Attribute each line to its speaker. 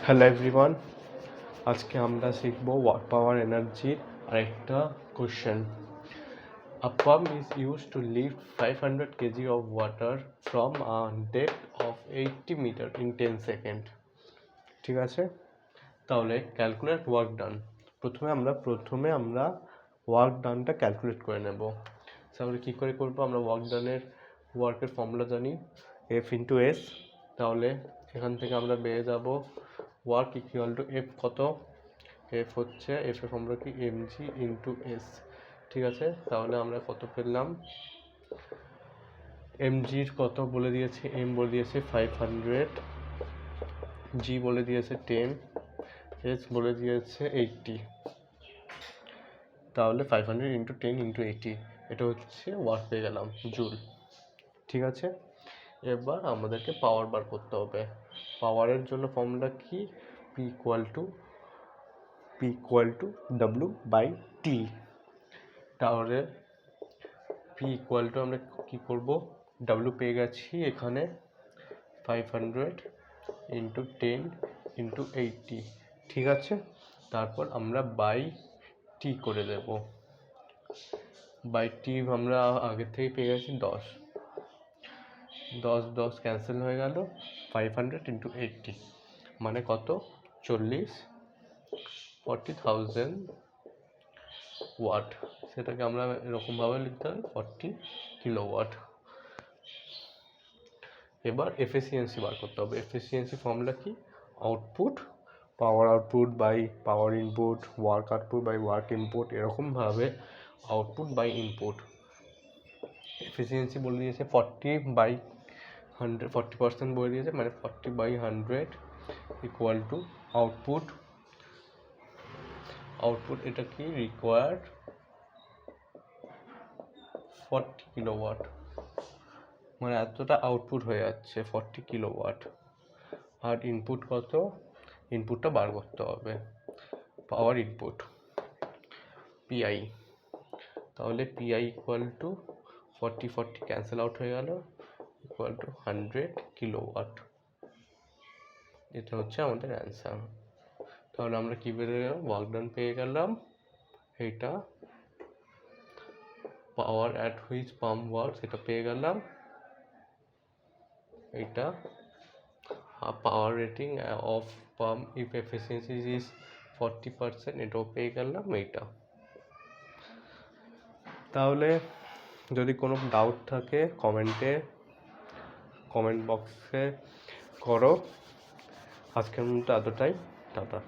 Speaker 1: Hello everyone, আজকে আমরা শিখব ওয়াট পাওয়ার এনার্জির আরেকটা question. A pump is used to lift 500 kg of water from a depth of 80 meter in 10 seconds. ঠিক আছে, তাহলে ক্যালকুলেট ওয়ার্ক ডান। প্রথমে আমরা ওয়ার্ক ডানটা ক্যালকুলেট করে নেব। তাহলে কী করে করবো? আমরা ওয়ার্কের ফর্মুলা জানি, এফ ইন্টু এস। তাহলে এখান থেকে আমরা পেয়ে যাব ওয়ার্ক ইকুয়াল টু এফ কত? এফ হচ্ছে, এফের ফর্মুলা কি? M G into S. ঠিক আছে, তাহলে আমরা কত পেলাম? এম জির কত বলে দিয়েছে? এম বলে দিয়েছে 500, জি বলে দিয়েছে 10, এস বলে দিয়েছে 80। তাহলে 500 ইন্টু 10 ইন্টু 80, এটা হচ্ছে ওয়াট পেয়ে গেলাম, জুল। ঠিক আছে, এবার আমাদেরকে পাওয়ার বার করতে হবে। পাওয়ারের জন্য ফর্মুলা কি? P equal to W by T. তাহলে পি ইকুয়াল টু আমরা কী করব? ডাব্লু পেয়ে গেছি এখানে 500 ইন্টু 10 ইন্টু 80। ঠিক আছে, তারপর আমরা বাই টি করে দেব। বাই টি আমরা আগের থেকে পেয়ে গেছি 10 10 ক্যান্সেল হয়ে গেল। 500 ইন্টু 80 মানে কত? 40,000 ওয়াট। সেটাকে আমরা এরকমভাবে লিখতে হবে 40 কিলোওয়াট। এবার এফিসিয়েন্সি বার করতে হবে। এফিসিয়েন্সি ফর্মুলা কি? Power output by power input, work output by work input, এরকমভাবে আউটপুট বাই ইনপুট। এফিসিয়েন্সি বলে দিয়েছে 40/100, 40% বলে দিয়েছে, মানে 40/100 ইকুয়াল টু আউটপুট। এটা কি? রিকোয়ার্ড 40 কিলোওয়াট, মানে এতটা আউটপুট হয়ে যাচ্ছে 40 কিলোওয়াট। আর ইনপুট কত? ইনপুটটা বার করতে হবে, পাওয়ার ইনপুট পিআই। তাহলে PI equal to 40 cancel out হয়ে গেল, ইকুয়াল টু 100 কিলোওয়াট। এটা হচ্ছে আমাদের অ্যান্সার। তাহলে আমরা কী পেয়ে গেলাম? ওয়ার্ক ডান পেয়ে গেলাম। এইটা পাওয়ার অ্যাট হুইচ পাম্প ওয়ার্কস, এটা পেয়ে গেলাম। এইটা power rating of pump if efficiency is 40%, এটাও পেয়ে গেলাম। এইটা, তাহলে যদি কোনো ডাউট থাকে কমেন্ট বক্সে করো। আজকের মতো এতটাই, টাটা।